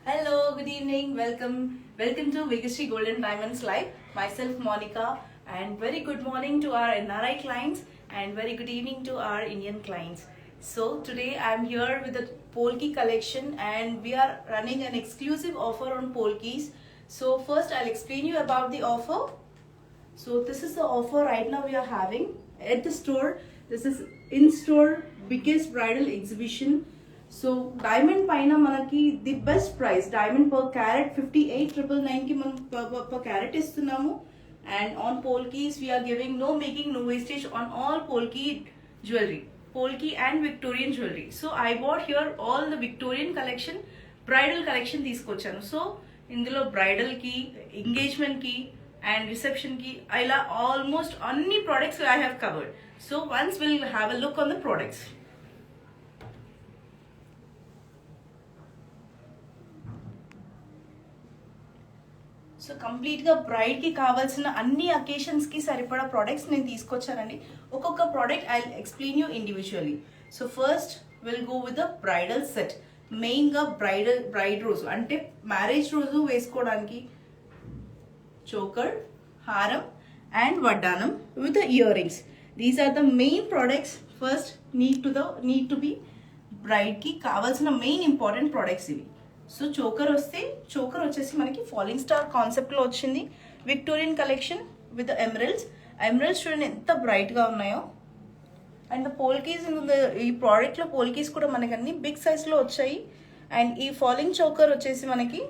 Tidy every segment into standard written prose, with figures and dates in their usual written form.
Hello, good evening. Welcome to Vigashri Golden Diamonds Live. Myself Monica, and very good morning to our NRI clients and very good evening to our Indian clients. So today I'm here with the Polki collection and we are running an exclusive offer on Polkis. So first I'll explain you about the offer. So this is the offer right now we are having at the store. This is in-store biggest bridal exhibition. So diamond paina manaki the best price. Diamond per carat 58,999 ki man per carat istunnamo. And on polkis we are giving no making, no wastage on all polki jewelry. Polki and Victorian jewelry. So I bought here all the Victorian collection, bridal collection తీసుకొచ్చాను. So ఇందులో bridal కి, engagement కి and reception కి ఇలా almost అన్ని products I have covered. So once we'll have a look on the products. So కంప్లీట్గా బ్రైడ్కి కావాల్సిన అన్ని అకేషన్స్కి సరిపడా ప్రోడక్ట్స్ నేను తీసుకొచ్చానండి. ఒక్కొక్క product I explain you individually. So first will go with the bridal set. మెయిన్గా బ్రైడ్ రోజు అంటే మ్యారేజ్ రోజు వేసుకోవడానికి చోకర్, హారం అండ్ వడ్డానం with the ear rings. These are the main products. First need to be బ్రైడ్కి కావాల్సిన మెయిన్ ఇంపార్టెంట్ ప్రోడక్ట్స్ ఇవి. సో చోకర్ వచ్చేసి మనకి ఫాలింగ్ స్టార్ కాన్సెప్ట్లో వచ్చింది. విక్టోరియన్ కలెక్షన్ విత్ ఎమరల్డ్స్ చూడండి ఎంత బ్రైట్గా ఉన్నాయో. అండ్ పోల్కీస్ ఈ ప్రోడక్ట్లో పోల్కీస్ కూడా మనకి అన్ని బిగ్ సైజ్లో వచ్చాయి. అండ్ ఈ ఫాలింగ్ చోకర్ వచ్చేసి మనకి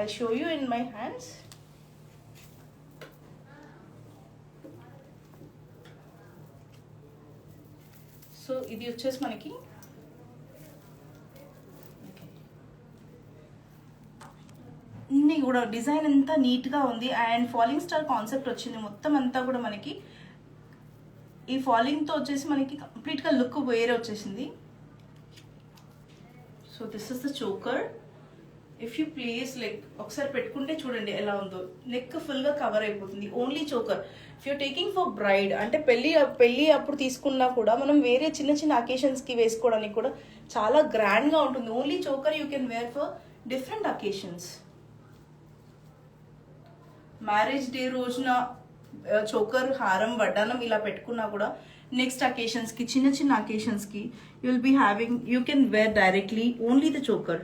I show you in my hands. So ఇది వచ్చేసి మనకి అన్నీ కూడా డిజైన్ అంతా నీట్గా ఉంది. అండ్ ఫాలింగ్ స్టార్ కాన్సెప్ట్ వచ్చింది. మొత్తం అంతా కూడా మనకి ఈ ఫాలింగ్తో వచ్చేసి మనకి కంప్లీట్గా లుక్ వేరే వచ్చేసింది. So this is the choker. If you place like ఒకసారి పెట్టుకుంటే చూడండి ఎలా ఉందో. నెక్ ఫుల్గా కవర్ అయిపోతుంది. Only choker. If you taking for braid అంటే పెళ్ళి అప్పుడు తీసుకున్నా కూడా మనం వేరే చిన్న చిన్న అకేషన్స్కి వేసుకోవడానికి కూడా చాలా గ్రాండ్గా ఉంటుంది. Only choker you can wear for different occasions. Marriage day రోజున చోకర్, హారం, వడ్డానం ఇలా పెట్టుకున్నా కూడా నెక్స్ట్ అకేషన్స్కి చిన్న చిన్న అకేషన్స్కి you can wear directly only the choker.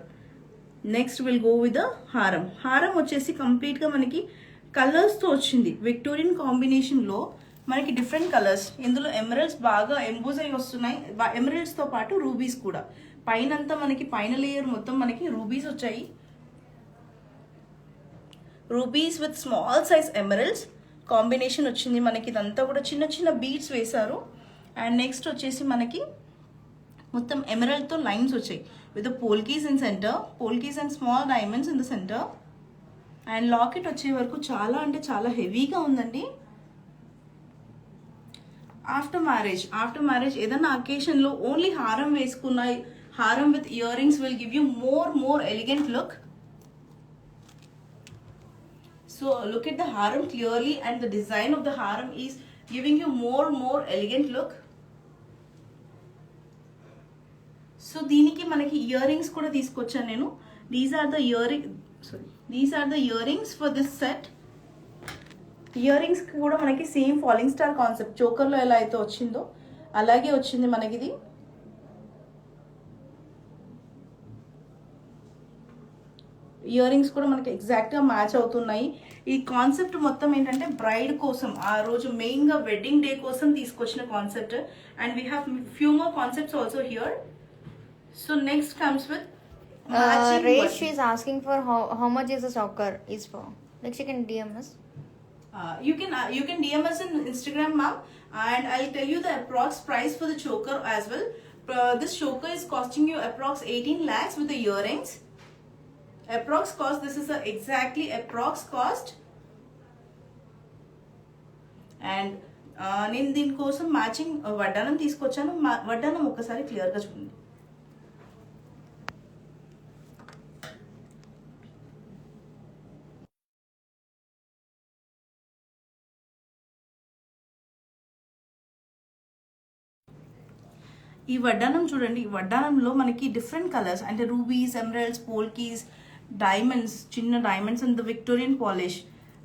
Next will go with the haaram. హారం వచ్చేసి కంప్లీట్గా మనకి కలర్స్తో వచ్చింది. విక్టోరియన్ కాంబినేషన్లో మనకి డిఫరెంట్ కలర్స్. ఇందులో ఎమరల్డ్స్ బాగా ఎంబోజ్ అయి వస్తున్నాయి. ఎమరల్డ్స్తో పాటు రూబీస్ కూడా. పైనంతా మనకి పైన లేయర్ మొత్తం మనకి రూబీస్ వచ్చాయి. Rubies with small size emeralds combination వచ్చింది మనకి. ఇదంతా కూడా చిన్న చిన్న బీడ్స్ వేశారు. అండ్ నెక్స్ట్ వచ్చేసి మనకి మొత్తం ఎమరల్డ్తో లైన్స్ వచ్చాయి with polkis in centre, polkis and small diamonds in the centre. And locket వచ్చే వరకు చాలా అంటే చాలా హెవీగా ఉందండి. ఆఫ్టర్ మ్యారేజ్ ఏదైనా అకేషన్లో ఓన్లీ హారం వేసుకున్న హారం with ear rings will give you more elegant look. So look at the haram clearly and the design of the haram is giving you more elegant look. So దీనికి మనకి year rings కూడా తీసుకొచ్చాను నేను. These are the year rings for this set. Ear rings కూడా మనకి same falling star concept చోకర్లో ఎలా అయితే వచ్చిందో అలాగే వచ్చింది మనకి ఇది. ఇయర్ రింగ్స్ కూడా మనకి ఎగ్జాక్ట్గా మ్యాచ్ అవుతున్నాయి. ఈ కాన్సెప్ట్ మొత్తం ఏంటంటే బ్రైడ్ కోసం ఆ రోజు మెయిన్గా వెడ్డింగ్ డే కోసం తీసుకొచ్చిన concept. And we have few more concepts also here. So next comes with Ray, she's asking for how much is the choker is for. Like she can DM us. You can DM us in Instagram, ma'am, and I'll tell you the approx price for the choker as well. This choker is costing you approx 18 lakhs with the earrings. Approx cost, this is a exactly approx cost. And నేను దీనికోసం matching వడ్డానం తీసుకొచ్చాను. వడ్డానం ఒక్కసారి క్లియర్గా చూడండి. ఈ వడ్డానం చూడండి, ఈ వడ్డానంలో మనకి డిఫరెంట్ కలర్స్ అంటే రూబీస్, ఎమరల్డ్స్, పోల్కీస్, డైమండ్స్, చిన్న diamonds and the Victorian polish.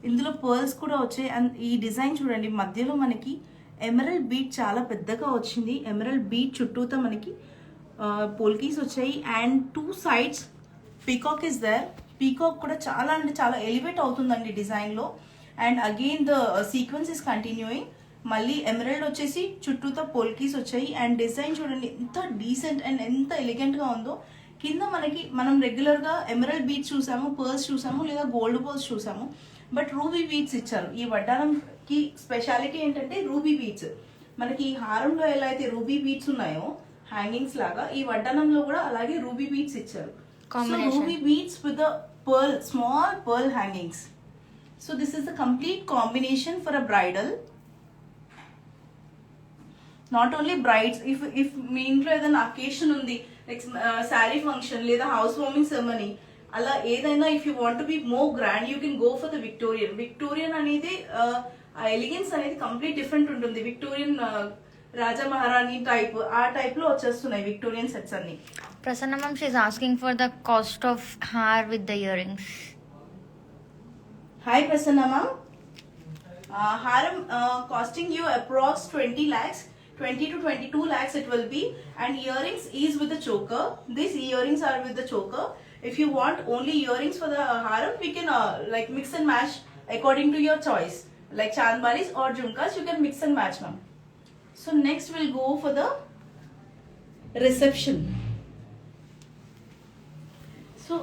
ఇందులో పర్ల్స్ కూడా వచ్చాయి. అండ్ ఈ డిజైన్ చూడండి, మధ్యలో మనకి ఎమరల్డ్ బీట్ చాలా పెద్దగా వచ్చింది. ఎమరల్డ్ బీట్ చుట్టూతో మనకి పోల్కీస్ వచ్చాయి. And 2 sides peacock is there. Peacock కూడా చాలా అంటే చాలా ఎలివేట్ అవుతుందండి డిజైన్లో. And again the sequence is continuing. మళ్ళీ ఎమరల్డ్ వచ్చేసి చుట్టూతో పోల్కీస్ వచ్చాయి. అండ్ డిజైన్ చూడండి ఎంత డీసెంట్ అండ్ ఎంత ఎలిగెంట్గా ఉందో. కింద మనం రెగ్యులర్గా ఎమరల్డ్ బీట్స్ చూసాము, పర్ల్స్ చూసాము, లేదా గోల్డ్ పర్ల్స్ చూసాము. బట్ రూబీ బీట్స్ ఇచ్చారు. ఈ వడ్డానంకి స్పెషాలిటీ ఏంటంటే రూబీ బీట్స్. మనకి ఈ హారంలో ఎలా అయితే రూబీ బీట్స్ ఉన్నాయో హ్యాంగింగ్స్ లాగా, ఈ వడ్డానంలో కూడా అలాగే రూబీ బీట్స్ ఇచ్చారు. Ruby beads with the pearl, small pearl hangings. So this is the complete combination for a bridal. Not only brides, if మీ ఇంట్లో ఏదైనా అకేషన్ ఉంది, లైక్ శారీ ఫంక్షన్ లేదా హౌస్ వార్మింగ్ సెరమనీ, అలా ఏదైనా if you want be more grand you can go for the Victorian. Victorian అనేది ఆ elegance అనేది కంప్లీట్ డిఫరెంట్ ఉంటుంది. విక్టోరియన్ రాజా మహారాణి టైప్, ఆ టైప్ లో వచ్చేస్తున్నాయి విక్టోరియన్ సెట్స్ అన్ని. Prasanna ma'am, she's asking for the cost of hair with the earrings. Hi Prasanna ma'am. Haram costing you approx 20 lakhs, 20 to 22 lakhs it will be. And earrings is with the choker. These earrings are with the choker. If you want only earrings for the haram, we can like mix and match according to your choice. Like chandbalis or jhumkas, you can mix and match ma'am. So next we'll go for the reception. So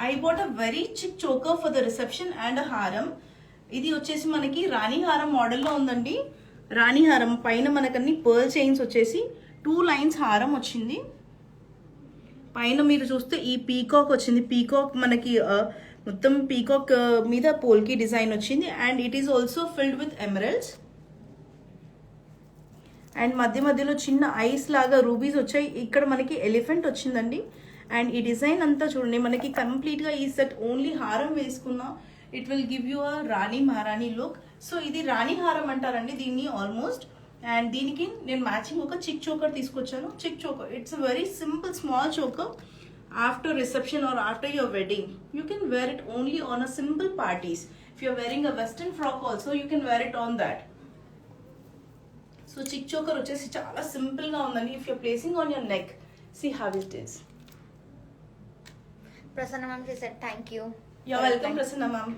I bought a very chic choker for the reception and a haram. ఇది వచ్చేసి మనకి రాణి హారం మోడల్లో ఉందండి. రాణి హారం పైన మనకన్నీ pearl chains వచ్చేసి 2 lines హారం వచ్చింది. పైన మీరు చూస్తే ఈ పీకాక్ వచ్చింది. పీకాక్ మనకి మొత్తం పీకాక్ మీద పోల్కి డిజైన్ వచ్చింది. And it is also filled with emeralds. And మధ్యలో చిన్న ఐస్ లాగా రూబీస్ వచ్చాయి. ఇక్కడ మనకి ఎలిఫెంట్ వచ్చిందండి. అండ్ ఈ డిజైన్ అంతా చూడండి, మనకి కంప్లీట్గా ఈ సెట్ ఓన్లీ హారం వేసుకున్నా ఇట్ విల్ గివ్ యూ అ రాణి మహారాణి లుక్. సో ఇది రాణి హారం అంటారండి దీన్ని ఆల్మోస్ట్. అండ్ దీనికి నేను మ్యాచింగ్ ఒక చిక్ చోకర్ తీసుకొచ్చాను. Chic choker, it's a very simple small choker. After reception or after your wedding you can wear it only on a simple parties. If you're wearing a western frock also you can wear it on that. So chic choker వచ్చేసి చాలా సింపుల్గా ఉందండి. If you're placing on your neck, see how it is. Prasanna ma'am, she said thank you. You're welcome, Prasanna ma'am.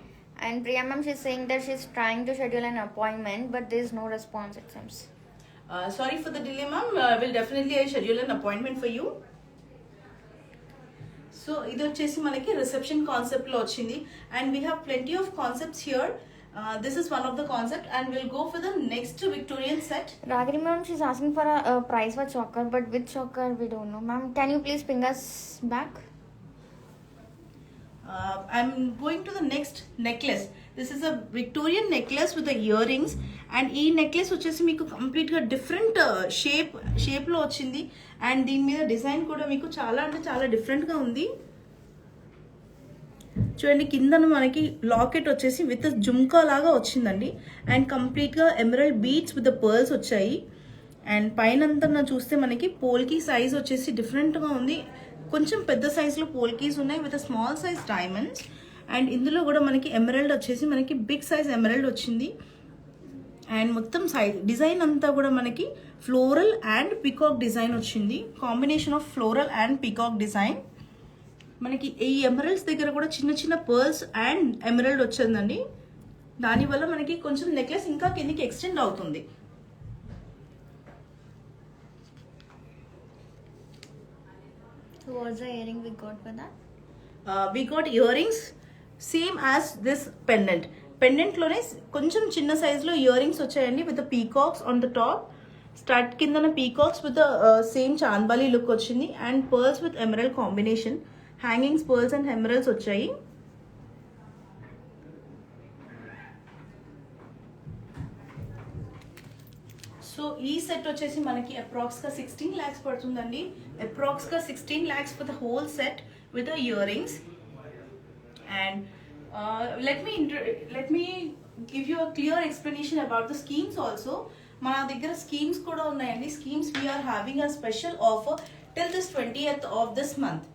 And Priya ma'am, she's saying that she's trying to schedule an appointment, but there's no response, it seems. Sorry for the delay, ma'am. We'll definitely schedule an appointment for you. So, ఇది వచ్చేసి మనకి reception concept లో వచ్చింది. And we have plenty of concepts here. This is one of the concept, and we'll go for the next Victorian set. Ragini ma'am, she's asking for a price for choker, but which choker we don't know. Ma'am, can you please ping us back? I'm going to the next necklace. This is a Victorian necklace with the earrings. And ఈ necklace వచ్చేసి మీకు కంప్లీట్గా different షేప్లో వచ్చింది. And దీని మీద design కూడా మీకు చాలా అంటే చాలా డిఫరెంట్గా ఉంది. చూడండి, కిందన మనకి లాకెట్ వచ్చేసి విత్ జుమ్కా లాగా వచ్చిందండి. అండ్ కంప్లీట్గా emerald beats with the pearls వచ్చాయి. అండ్ పైనంతా చూస్తే మనకి పోల్కి సైజ్ వచ్చేసి డిఫరెంట్గా ఉంది. కొంచెం పెద్ద సైజులో పోల్కీస్ ఉన్నాయి with small size diamonds. And ఇందులో కూడా మనకి ఎమరల్డ్ వచ్చేసి మనకి బిగ్ సైజ్ ఎమరల్డ్ వచ్చింది. అండ్ మొత్తం సైజ్ డిజైన్ అంతా కూడా మనకి ఫ్లోరల్ అండ్ పీకాక్ డిజైన్ వచ్చింది. Combination of floral and peacock design. మనకి ఈ ఎమరల్డ్స్ దగ్గర కూడా చిన్న చిన్న పర్ల్స్ అండ్ ఎమరల్డ్ వచ్చిందండి. దానివల్ల మనకి కొంచెం నెక్లెస్ ఇంకా కిందికి ఎక్స్టెండ్ అవుతుంది. What's the earring we got for that? We got earrings same as this pendant. Pendant లోనే కొంచెం చిన్న సైజులో ఇయరింగ్స్ వచ్చాయండి with peacocks on the top. Start కిందన peacocks with same chandbali look వచ్చింది. And pearls with emerald combination. Hangings pearls and emeralds వచ్చాయి. So ఈ set వచ్చేసి మనకి అప్రాక్స్గా 16 lakhs పడుతుందండి. అప్రాక్స్గా 16 lakhs for the whole set with the earrings. And let me give you a clear explanation about the schemes also. మన దగ్గర schemes కూడా ఉన్నాయండి. Schemes we're having a special offer till this 20th of this month.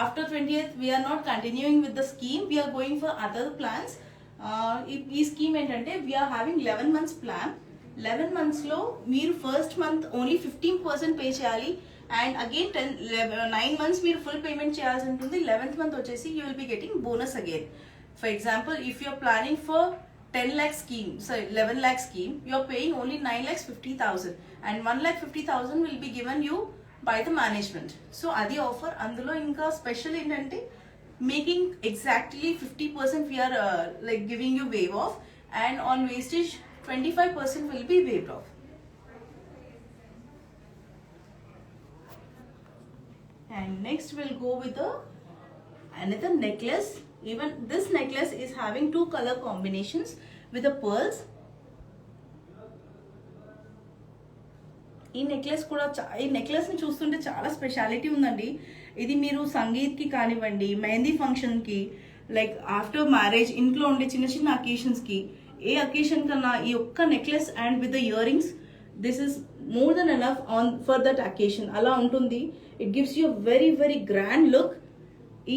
After 20th we are not continuing with the scheme, we are going for other plans. ఈ scheme ఏంటంటే we are having 11 months plan. 11 months లో మీరు first month only 15% pay చేయాలి and again 9 months మీరు full payment చేయాల్సి ఉంటుంది. 11th month వచ్చేసి you will be getting bonus again. For example if you are planning for 10 lakh scheme, sorry 11 lakh scheme, you are paying only 9,50,000 and 1,50,000 will be given you by the management. So adi offer అందులో ఇంకా special ఏంటంటే making exactly 50% we are like giving you waive off and on wastage 25% will be waived off. And next we'll go with another necklace. Even this necklace is having 2 color combinations with the pearls. ఈ necklace కూడా ఈ నెక్లెస్ని చూస్తుంటే చాలా speciality ఉందండి. ఇది మీరు సంగీత్కి కానివ్వండి, మెహందీ ఫంక్షన్కి, లైక్ ఆఫ్టర్ మ్యారేజ్ ఇంట్లో ఉండే చిన్న చిన్న అకేషన్స్కి, ఏ అకేషన్ కన్నా ఈ ఒక్క necklace and with the year rings this is more than enough on for that occasion. అలా ఉంటుంది. It gives you very very grand look.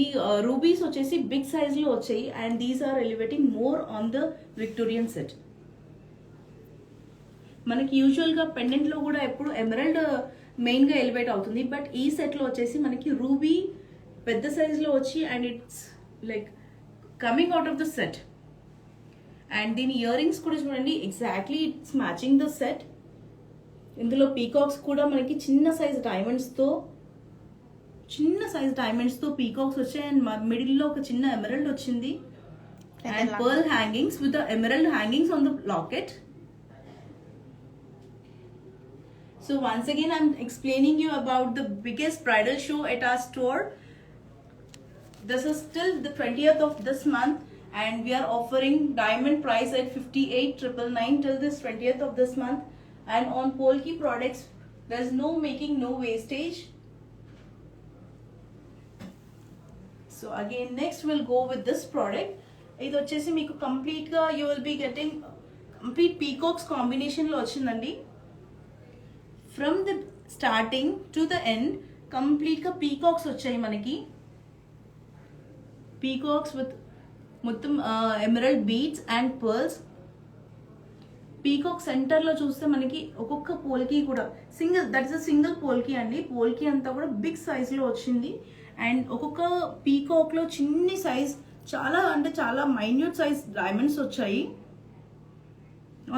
ఈ రూబీస్ వచ్చేసి బిగ్ సైజ్లో వచ్చాయి and these are elevating more on the Victorian set. మనకి యూజువల్గా పెండెంట్లో కూడా ఎప్పుడు ఎమరల్డ్ మెయిన్గా ఎలివేట్ అవుతుంది, బట్ ఈ సెట్లో వచ్చేసి మనకి రూబీ పెద్ద సైజులో వచ్చి and it's like coming out of the set. And దీని ఇయర్ రింగ్స్ కూడా చూడండి, exactly it's matching the set. ఇందులో పీకాక్స్ కూడా మనకి చిన్న సైజ్ డైమండ్స్తో పీకాక్స్ వచ్చాయి అండ్ మిడిల్లో ఒక చిన్న ఎమరల్డ్ వచ్చింది and pearl hangings with the emerald hangings on the locket. So once again I'm explaining you about the biggest bridal show at our store. This is till the 20th of this month and we are offering diamond price at 58,999 till this 20th of this month. And on Polki products there's no making, no wastage. So again next we'll go with this product. ఇది వచ్చేసి మీకు కంప్లీట్గా you will be getting complete peacocks combination లో వచ్చిందండి. From the starting to the end కంప్లీట్గా peacocks వచ్చాయి మనకి. Peacocks with మొత్తం emerald beads and pearls. Peacock సెంటర్లో చూస్తే మనకి ఒక్కొక్క పోల్కి కూడా దట్ ఇస్ అ సింగిల్ పోల్కి అండి. పోల్కి అంతా కూడా బిగ్ సైజ్లో వచ్చింది అండ్ ఒక్కొక్క పీకాక్లో చిన్ని సైజ్ చాలా మైన్యూట్ సైజ్ డైమండ్స్ వచ్చాయి.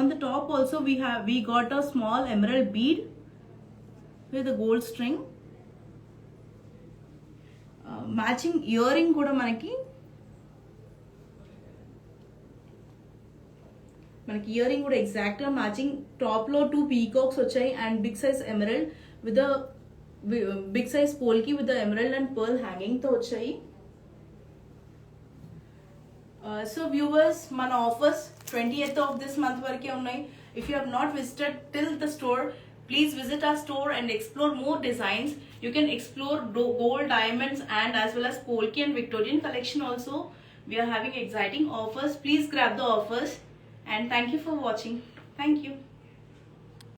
On the top also we got a small emerald bead with a gold string. Matching ear ring కూడా మనకి ఇయర్ రింగ్ కూడా ఎగ్జాక్ట్గా మ్యాచింగ్. టాప్లో 2 పీకాక్స్ వచ్చాయి and big size emerald with big size polki with emerald and pearl హ్యాంగింగ్తో వచ్చాయి. So viewers, మన offers 20th of this month వరకే ఉన్నాయి. If you have not visited till the store, please visit our store and explore more designs. You can explore gold, diamonds and as well as Polki and Victorian collection also. We are having exciting offers. Please grab the offers and thank you for watching. Thank you.